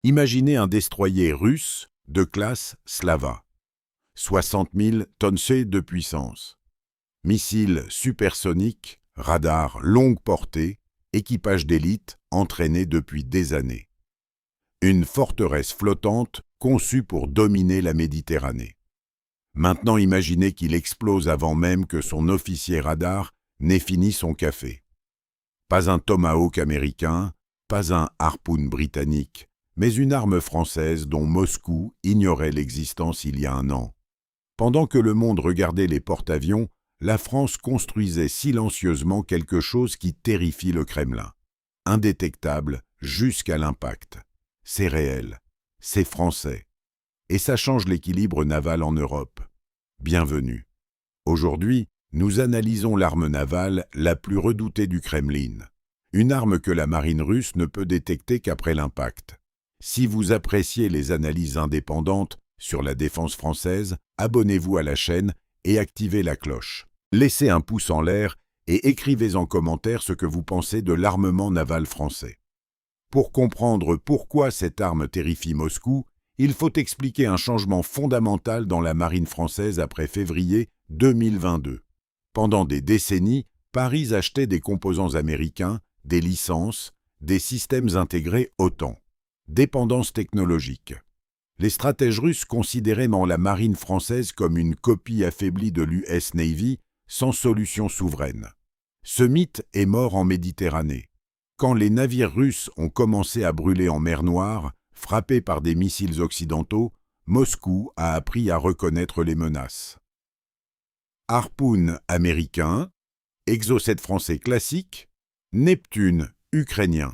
Imaginez un destroyer russe de classe Slava. 60 000 tonnes de puissance. Missiles supersoniques, radars longue portée, équipage d'élite entraîné depuis des années. Une forteresse flottante conçue pour dominer la Méditerranée. Maintenant imaginez qu'il explose avant même que son officier radar n'ait fini son café. Pas un Tomahawk américain, pas un Harpoon britannique, mais une arme française dont Moscou ignorait l'existence il y a un an. Pendant que le monde regardait les porte-avions, la France construisait silencieusement quelque chose qui terrifie le Kremlin. Indétectable jusqu'à l'impact. C'est réel, c'est français. Et ça change l'équilibre naval en Europe. Bienvenue. Aujourd'hui, nous analysons l'arme navale la plus redoutée du Kremlin. Une arme que la marine russe ne peut détecter qu'après l'impact. Si vous appréciez les analyses indépendantes sur la défense française, abonnez-vous à la chaîne et activez la cloche. Laissez un pouce en l'air et écrivez en commentaire ce que vous pensez de l'armement naval français. Pour comprendre pourquoi cette arme terrifie Moscou, il faut expliquer un changement fondamental dans la marine française après février 2022. Pendant des décennies, Paris achetait des composants américains, des licences, des systèmes intégrés OTAN. Dépendance technologique. Les stratèges russes considéraient la marine française comme une copie affaiblie de l'US Navy, sans solution souveraine. Ce mythe est mort en Méditerranée. Quand les navires russes ont commencé à brûler en mer Noire, frappés par des missiles occidentaux, Moscou a appris à reconnaître les menaces. Harpoon américain, Exocet français classique, Neptune ukrainien.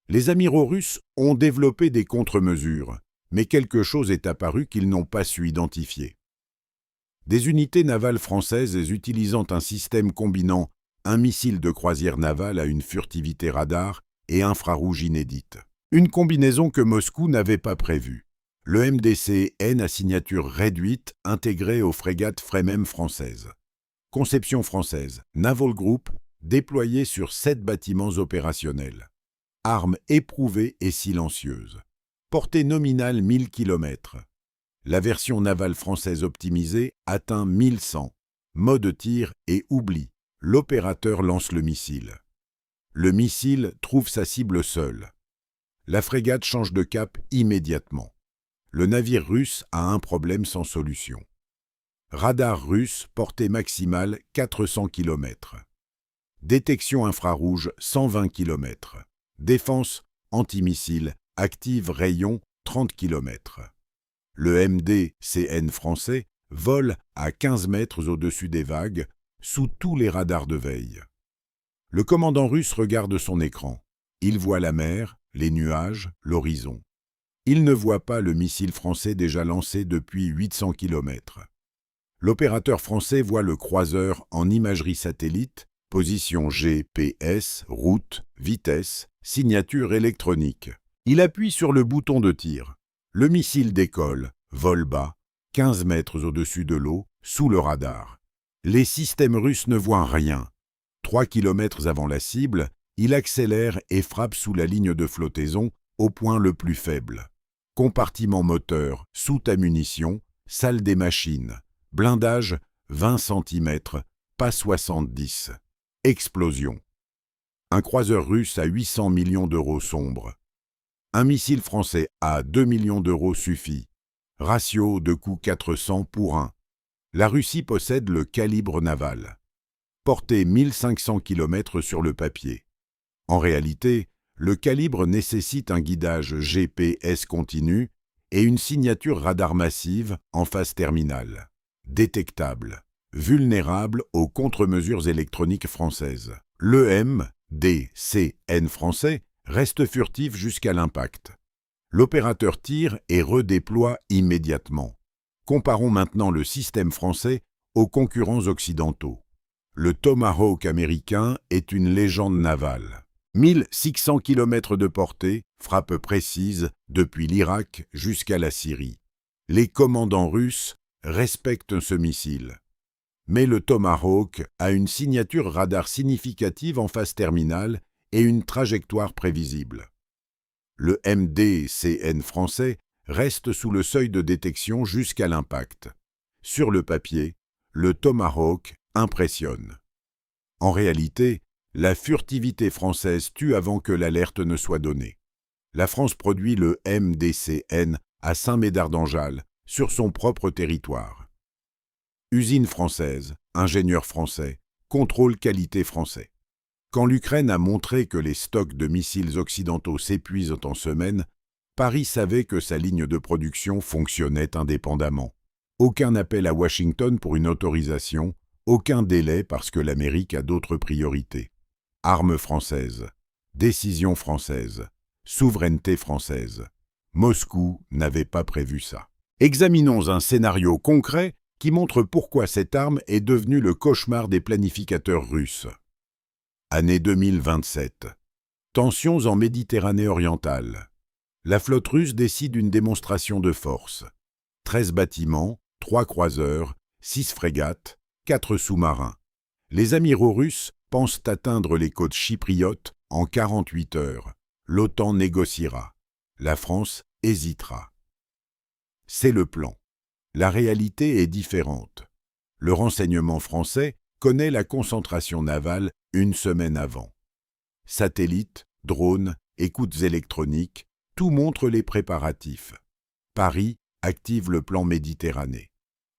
Les amiraux russes ont développé des contre-mesures, mais quelque chose est apparu qu'ils n'ont pas su identifier. Des unités navales françaises utilisant un système combinant un missile de croisière navale à une furtivité radar et infrarouge inédite. Une combinaison que Moscou n'avait pas prévue. Le MDC-N à signature réduite intégré aux frégates Fremen françaises. Conception française, Naval Group, déployée sur 7 bâtiments opérationnels. Arme éprouvée et silencieuse. Portée nominale 1000 km. La version navale française optimisée atteint 1100. Mode tir et oubli. L'opérateur lance le missile. Le missile trouve sa cible seul. La frégate change de cap immédiatement. Le navire russe a un problème sans solution. Radar russe, portée maximale 400 km. Détection infrarouge 120 km. Défense antimissile active rayon 30 km. Le MDCN français vole à 15 mètres au-dessus des vagues, sous tous les radars de veille. Le commandant russe regarde son écran. Il voit la mer, les nuages, l'horizon. Il ne voit pas le missile français déjà lancé depuis 800 km. L'opérateur français voit le croiseur en imagerie satellite, position GPS, route, vitesse, signature électronique. Il appuie sur le bouton de tir. Le missile décolle, vole bas, 15 mètres au-dessus de l'eau, sous le radar. Les systèmes russes ne voient rien. 3 km avant la cible, il accélère et frappe sous la ligne de flottaison, au point le plus faible. Compartiment moteur, soute à munitions, salle des machines. Blindage 20 cm, pas 70. Explosion. Un croiseur russe à 800 millions d'euros sombre. Un missile français à 2 millions d'euros suffit. Ratio de coût 400 pour 1. La Russie possède le calibre naval. Portée 1500 km sur le papier. En réalité, le calibre nécessite un guidage GPS continu et une signature radar massive en phase terminale. Détectable, vulnérable aux contre-mesures électroniques françaises. L'EMDCN français reste furtif jusqu'à l'impact. L'opérateur tire et redéploie immédiatement. Comparons maintenant le système français aux concurrents occidentaux. Le Tomahawk américain est une légende navale. 1600 km de portée, frappe précise depuis l'Irak jusqu'à la Syrie. Les commandants russes respectent ce missile. Mais le Tomahawk a une signature radar significative en phase terminale et une trajectoire prévisible. Le MDCN français reste sous le seuil de détection jusqu'à l'impact. Sur le papier, le Tomahawk impressionne. En réalité, la furtivité française tue avant que l'alerte ne soit donnée. La France produit le MDCN à Saint-Médard-d'Anjal, sur son propre territoire. Usine française, ingénieur français, contrôle qualité français. Quand l'Ukraine a montré que les stocks de missiles occidentaux s'épuisent en semaines, Paris savait que sa ligne de production fonctionnait indépendamment. Aucun appel à Washington pour une autorisation, aucun délai parce que l'Amérique a d'autres priorités. Armes françaises, décision française, souveraineté française. Moscou n'avait pas prévu ça. Examinons un scénario concret qui montre pourquoi cette arme est devenue le cauchemar des planificateurs russes. Année 2027. Tensions en Méditerranée orientale. La flotte russe décide une démonstration de force. 13 bâtiments, 3 croiseurs, 6 frégates, 4 sous-marins. Les amiraux russes pensent atteindre les côtes chypriotes en 48 heures. L'OTAN négociera. La France hésitera. C'est le plan. La réalité est différente. Le renseignement français connaît la concentration navale une semaine avant. Satellites, drones, écoutes électroniques, tout montre les préparatifs. Paris active le plan Méditerranée.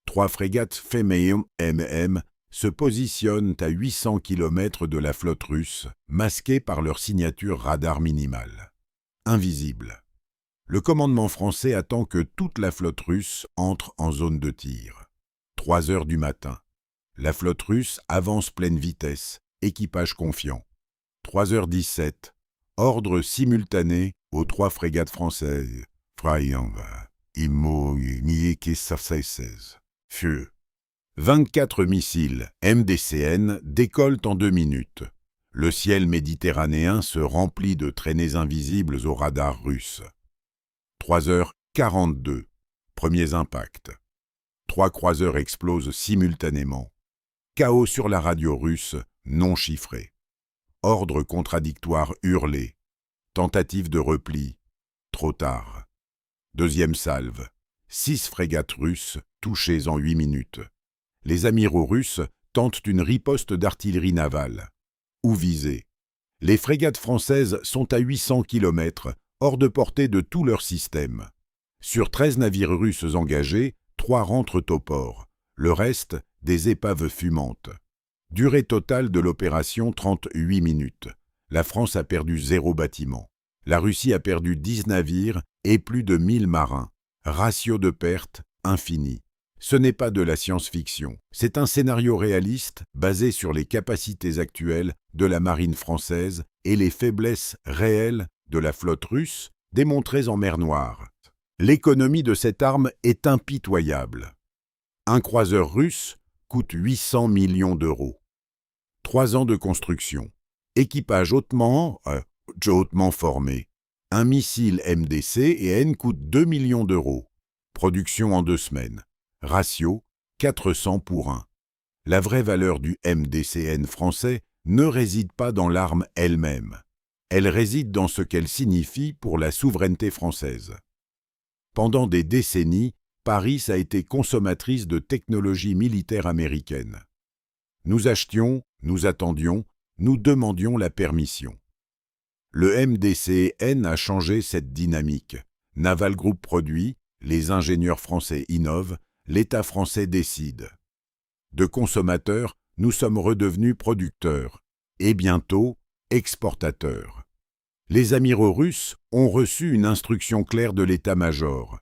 3 frégates Femeion MM se positionnent à 800 km de la flotte russe, masquées par leur signature radar minimale. Invisible. Le commandement français attend que toute la flotte russe entre en zone de tir. 3 heures du matin. La flotte russe avance pleine vitesse, équipage confiant. 3h17. Ordre simultané aux 3 frégates françaises. Feu. 24 missiles MDCN décollent en 2 minutes. Le ciel méditerranéen se remplit de traînées invisibles au radar russe. 3h42. Premiers impacts. 3 croiseurs explosent simultanément. Chaos sur la radio russe, non chiffré. Ordre contradictoire hurlé. Tentative de repli. Trop tard. Deuxième salve. 6 frégates russes touchées en 8 minutes. Les amiraux russes tentent une riposte d'artillerie navale. Où viser? Les frégates françaises sont à 800 km, hors de portée de tout leur système. Sur 13 navires russes engagés, 3 rentrent au port. Le reste, des épaves fumantes. Durée totale de l'opération 38 minutes. La France a perdu 0 bâtiment. La Russie a perdu 10 navires et plus de 1000 marins. Ratio de perte infini. Ce n'est pas de la science-fiction, c'est un scénario réaliste basé sur les capacités actuelles de la marine française et les faiblesses réelles de la flotte russe démontrées en mer Noire. L'économie de cette arme est impitoyable. Un croiseur russe coûte 800 millions d'euros. 3 ans de construction. Équipage hautement formé. Un missile MDC et N coûte 2 millions d'euros. Production en 2 semaines. Ratio 400 pour 1. La vraie valeur du MDCN français ne réside pas dans l'arme elle-même. Elle réside dans ce qu'elle signifie pour la souveraineté française. Pendant des décennies, Paris a été consommatrice de technologies militaires américaines. Nous achetions, nous attendions, nous demandions la permission. Le MDCN a changé cette dynamique. Naval Group produit, les ingénieurs français innovent, l'État français décide. De consommateurs, nous sommes redevenus producteurs, et bientôt exportateurs. Les amiraux russes ont reçu une instruction claire de l'état-major.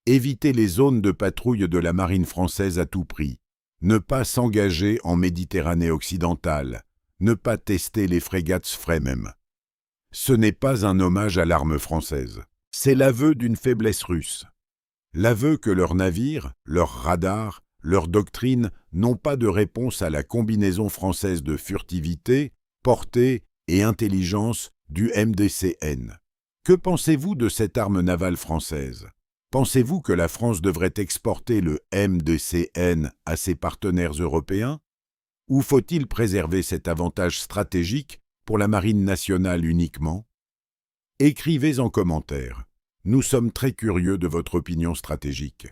Éviter les zones de patrouille de la marine française à tout prix. Ne pas s'engager en Méditerranée occidentale. Ne pas tester les frégates Fremen. Ce n'est pas un hommage à l'arme française. C'est l'aveu d'une faiblesse russe. L'aveu que leurs navires, leurs radars, leurs doctrines n'ont pas de réponse à la combinaison française de furtivité, portée et intelligence du MDCN. Que pensez-vous de cette arme navale française? Pensez-vous que la France devrait exporter le MDCN à ses partenaires européens? Ou faut-il préserver cet avantage stratégique pour la marine nationale uniquement? Écrivez en commentaire. Nous sommes très curieux de votre opinion stratégique.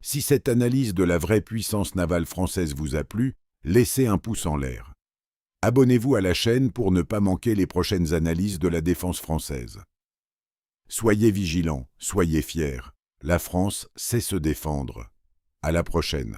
Si cette analyse de la vraie puissance navale française vous a plu, laissez un pouce en l'air. Abonnez-vous à la chaîne pour ne pas manquer les prochaines analyses de la défense française. Soyez vigilants, soyez fiers. La France sait se défendre. À la prochaine.